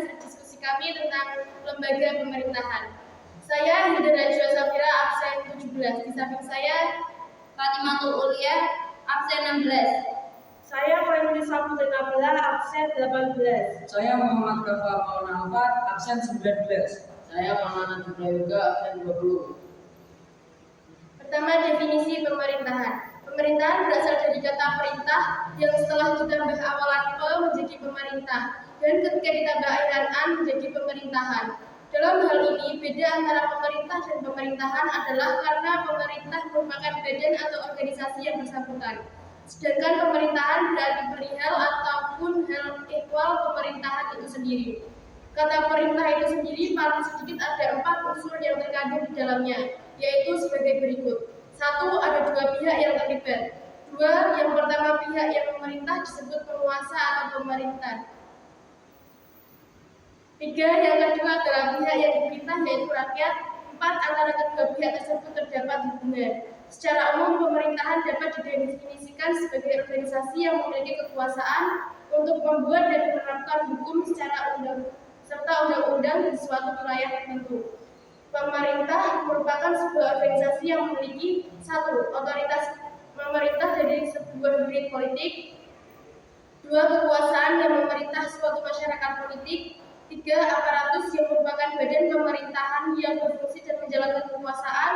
hasil diskusi kami tentang lembaga pemerintahan. Saya Hilda Najwa Safira, absen 17. Di samping saya Fatimatul Ulia, absen 16. Saya Fairul Saputra Nabila, absen 18. Saya Muhammad Kafa Maulana Alfat, absen 19. Saya Maulana Prayoga, absen 20. Pertama, definisi pemerintahan. Pemerintahan berasal dari kata perintah yang setelah ditambah awalan pe menjadi pemerintah dan ketika ditambah akhiran an menjadi pemerintahan. Dalam hal ini, beda antara pemerintah dan pemerintahan adalah karena pemerintah merupakan badan atau organisasi yang bersangkutan. Sedangkan pemerintahan berarti perihal ataupun hal ekwal pemerintahan itu sendiri. Kata perintah itu sendiri paling sedikit ada 4 unsur yang terkandung di dalamnya, yaitu sebagai berikut. 1. Ada 2 pihak yang terlibat. 2. Yang pertama pihak yang memerintah disebut penguasa atau pemerintah. 3. Yang kedua adalah pihak yang diperintah yaitu rakyat. 4. Antara kedua pihak tersebut terdapat hubungan. Secara umum, pemerintahan dapat didefinisikan sebagai organisasi yang memiliki kekuasaan untuk membuat dan menerapkan hukum serta undang-undang di suatu wilayah tertentu. Pemerintah merupakan sebuah organisasi yang memiliki 1. Otoritas memerintah dari sebuah unit politik. 2. Kekuasaan yang memerintah suatu masyarakat politik. 3. Aparatus yang merupakan badan pemerintahan yang berfungsi dan menjalankan kekuasaan.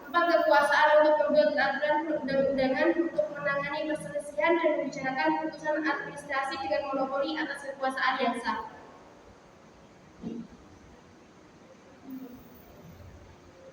4. Kekuasaan untuk membuat peraturan perundang-undangan untuk menangani perselisihan dan membicarakan putusan administrasi dengan monopoli atas kekuasaan yang sah.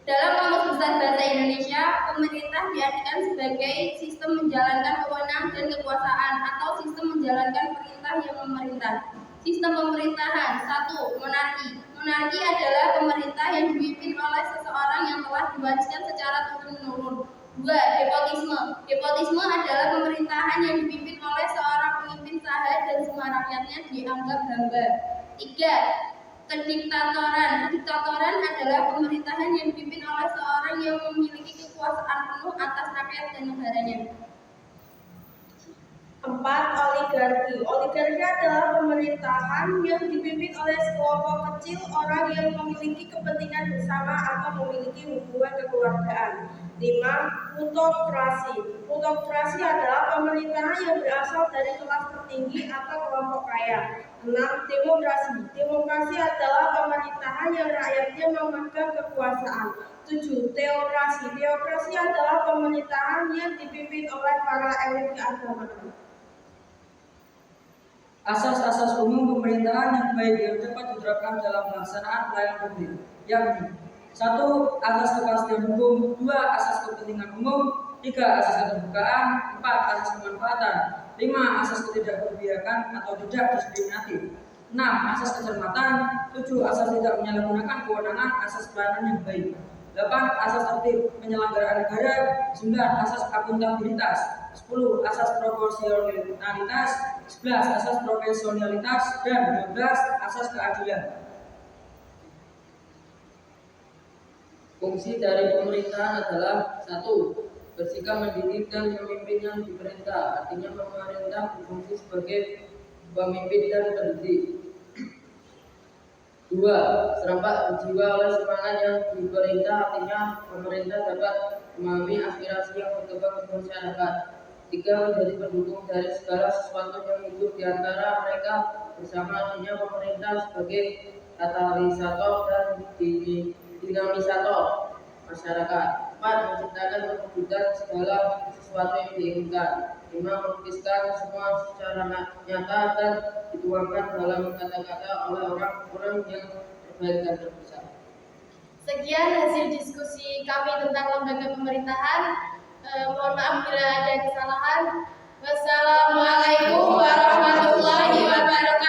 Dalam Kamus Besar Bahasa Indonesia, pemerintah diartikan sebagai sistem menjalankan wewenang dan kekuasaan atau sistem menjalankan perintah yang memerintah. Sistem pemerintahan. 1. Monarki. Monarki adalah pemerintah yang dipimpin oleh seseorang yang telah diwariskan secara turun-menurun. 2. Despotisme. Despotisme adalah pemerintahan yang dipimpin oleh seorang pemimpin saha dan semua rakyatnya dianggap hamba. 3. Kediktatoran. Kediktatoran adalah pemerintahan yang dipimpin oleh seorang yang memiliki kekuasaan penuh atas rakyat dan negaranya. 4. Oligarki. Oligarki adalah pemerintahan yang dipimpin oleh sekelompok kecil orang yang memiliki kepentingan bersama atau memiliki hubungan kekeluargaan. 5. Plutokrasi. Plutokrasi adalah pemerintahan yang berasal dari kelas tertinggi atau kelompok kaya. 6. Demokrasi. Demokrasi adalah pemerintahan yang rakyatnya memegang kekuasaan. 7. Teokrasi. Teokrasi adalah pemerintahan yang dipimpin oleh para elit keagamaan. Asas-asas umum pemerintahan yang baik yang dapat diterapkan dalam pelaksanaan pelayanan publik, yakni 1. Asas kepastian hukum. 2. Asas kepentingan umum. 3. Asas keterbukaan. 4. Asas kemanfaatan. 5. Asas ketidakberpihakan atau tidak diskriminatif. 6. Asas kecermatan. 7. Asas tidak menyalahgunakan kewenangan. Asas pelayanan yang baik. 8. Asas tertib penyelenggaraan negara. 9. Asas akuntabilitas. 10. Asas proporsionalitas. 11. Asas profesionalitas. Dan 12. Asas keadilan. Fungsi dari pemerintahan adalah 1. Bersikap mendidik dan memimpin yang diperintah. Artinya pemerintah berfungsi sebagai pemimpin dan pendidik. 2. Serempak berjiwa oleh semangat yang diperintah. Artinya pemerintah dapat memahami aspirasi yang berkembang di masyarakat. 3. Menjadi pendukung dari segala sesuatu yang hidup di antara mereka bersama. Artinya pemerintah sebagai katalisator dan dinamisator masyarakat. 4. Menciptakan kewujudan segala sesuatu yang diinginkan. 5. Melukiskan semua secara nyata dan dituangkan dalam kata-kata oleh orang-orang yang terbaik dan terbesar. Sekian hasil diskusi kami tentang lembaga pemerintahan. Mohon maaf bila ada kesalahan. Wassalamualaikum warahmatullahi wabarakatuh.